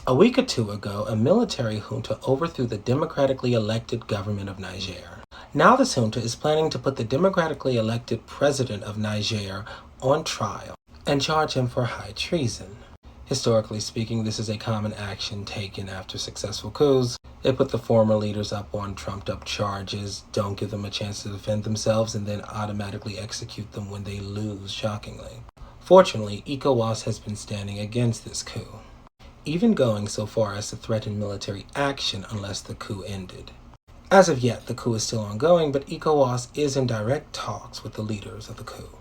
A week or two ago, a military junta overthrew the democratically elected government of Niger. Now this junta is planning to put the democratically elected president of Niger on trial and charge him for high treason. Historically speaking, this is a common action taken after successful coups. They put the former leaders up on trumped-up charges, don't give them a chance to defend themselves, and then automatically execute them when they lose, shockingly. Fortunately, ECOWAS has been standing against this coup, even going so far as to threaten military action unless the coup ended. As of yet, the coup is still ongoing, but ECOWAS is in direct talks with the leaders of the coup.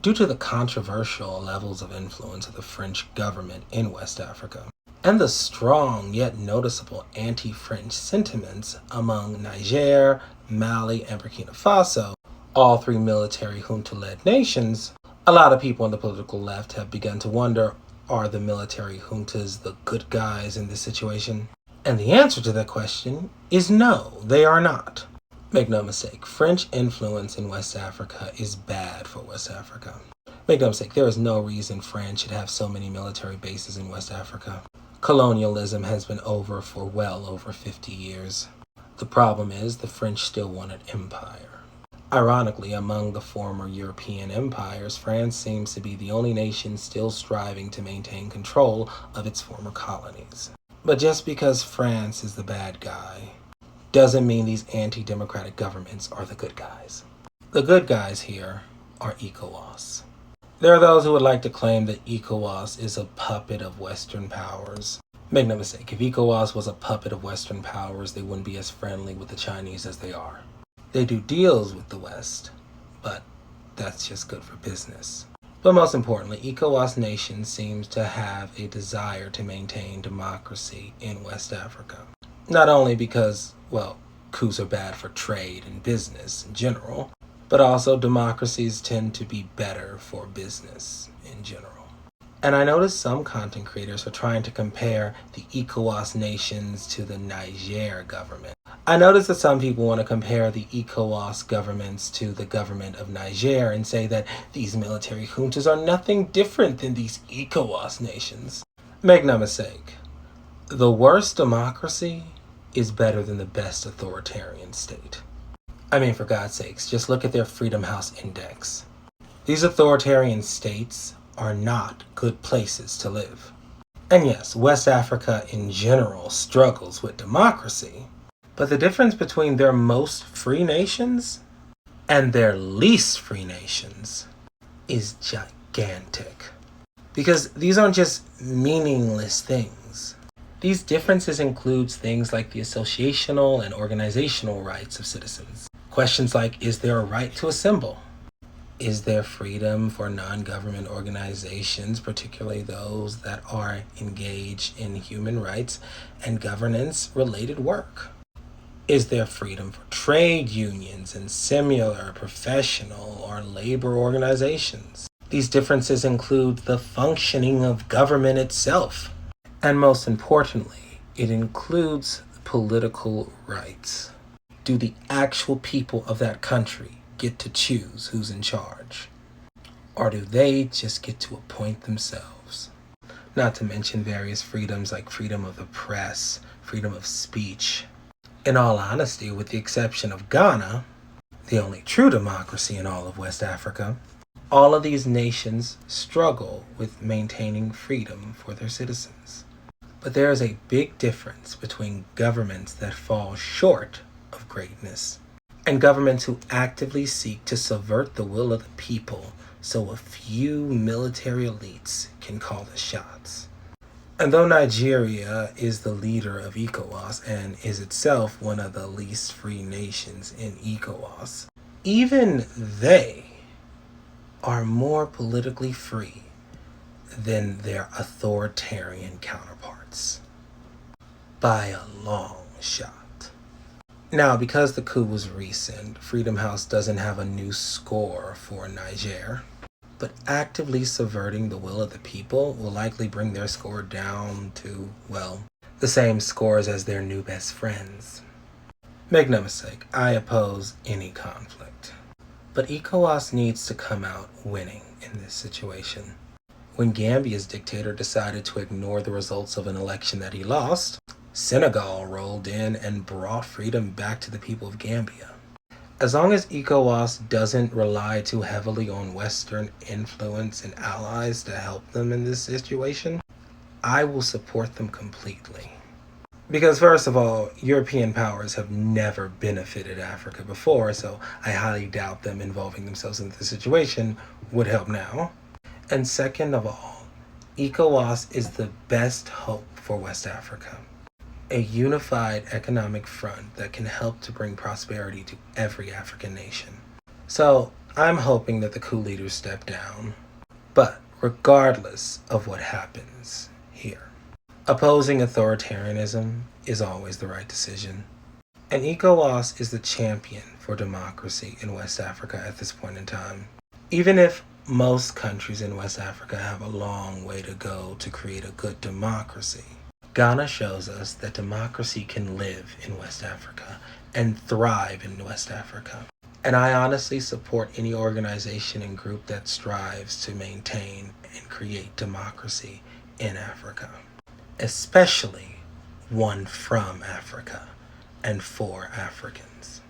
Due to the controversial levels of influence of the French government in West Africa, and the strong yet noticeable anti-French sentiments among Niger, Mali, and Burkina Faso, all three military junta-led nations, a lot of people on the political left have begun to wonder, are the military juntas the good guys in this situation? And the answer to that question is no, they are not. Make no mistake, French influence in West Africa is bad for West Africa. Make no mistake, there is no reason France should have so many military bases in West Africa. Colonialism has been over for well over 50 years. The problem is the French still want an empire. Ironically, among the former European empires, France seems to be the only nation still striving to maintain control of its former colonies. But just because France is the bad guy doesn't mean these anti-democratic governments are the good guys. The good guys here are ECOWAS. There are those who would like to claim that ECOWAS is a puppet of Western powers. Make no mistake, if ECOWAS was a puppet of Western powers, they wouldn't be as friendly with the Chinese as they are. They do deals with the West, but that's just good for business. But most importantly, ECOWAS nations seems to have a desire to maintain democracy in West Africa. Not only because, well, coups are bad for trade and business in general, but also democracies tend to be better for business in general. And I noticed some content creators are trying to compare the ECOWAS nations to the Niger government. I noticed that some people want to compare the ECOWAS governments to the government of Niger and say that these military juntas are nothing different than these ECOWAS nations. Make no mistake, the worst democracy is better than the best authoritarian state. I mean, for God's sakes, just look at their Freedom House Index. These authoritarian states are not good places to live. And yes, West Africa in general struggles with democracy, but the difference between their most free nations and their least free nations is gigantic. Because these aren't just meaningless things. These differences include things like the associational and organizational rights of citizens. Questions like, is there a right to assemble? Is there freedom for non-government organizations, particularly those that are engaged in human rights and governance-related work? Is there freedom for trade unions and similar professional or labor organizations? These differences include the functioning of government itself. And most importantly, it includes political rights. Do the actual people of that country get to choose who's in charge? Or do they just get to appoint themselves? Not to mention various freedoms like freedom of the press, freedom of speech. In all honesty, with the exception of Ghana, the only true democracy in all of West Africa, all of these nations struggle with maintaining freedom for their citizens. But there is a big difference between governments that fall short of greatness and governments who actively seek to subvert the will of the people so a few military elites can call the shots. And though Nigeria is the leader of ECOWAS and is itself one of the least free nations in ECOWAS, even they are more politically free than their authoritarian counterparts. By a long shot. Now, because the coup was recent, Freedom House doesn't have a new score for Niger, but actively subverting the will of the people will likely bring their score down to, well, the same scores as their new best friends. Make no mistake, I oppose any conflict. But ECOWAS needs to come out winning in this situation. When Gambia's dictator decided to ignore the results of an election that he lost, Senegal rolled in and brought freedom back to the people of Gambia. As long as ECOWAS doesn't rely too heavily on Western influence and allies to help them in this situation, I will support them completely. Because first of all, European powers have never benefited Africa before, so I highly doubt them involving themselves in this situation would help now. And second of all, ECOWAS is the best hope for West Africa. A unified economic front that can help to bring prosperity to every African nation. So I'm hoping that the coup leaders step down. But regardless of what happens here, opposing authoritarianism is always the right decision. And ECOWAS is the champion for democracy in West Africa at this point in time. Even if most countries in West Africa have a long way to go to create a good democracy, Ghana shows us that democracy can live in West Africa and thrive in West Africa. And I honestly support any organization and group that strives to maintain and create democracy in Africa, especially one from Africa and for Africans.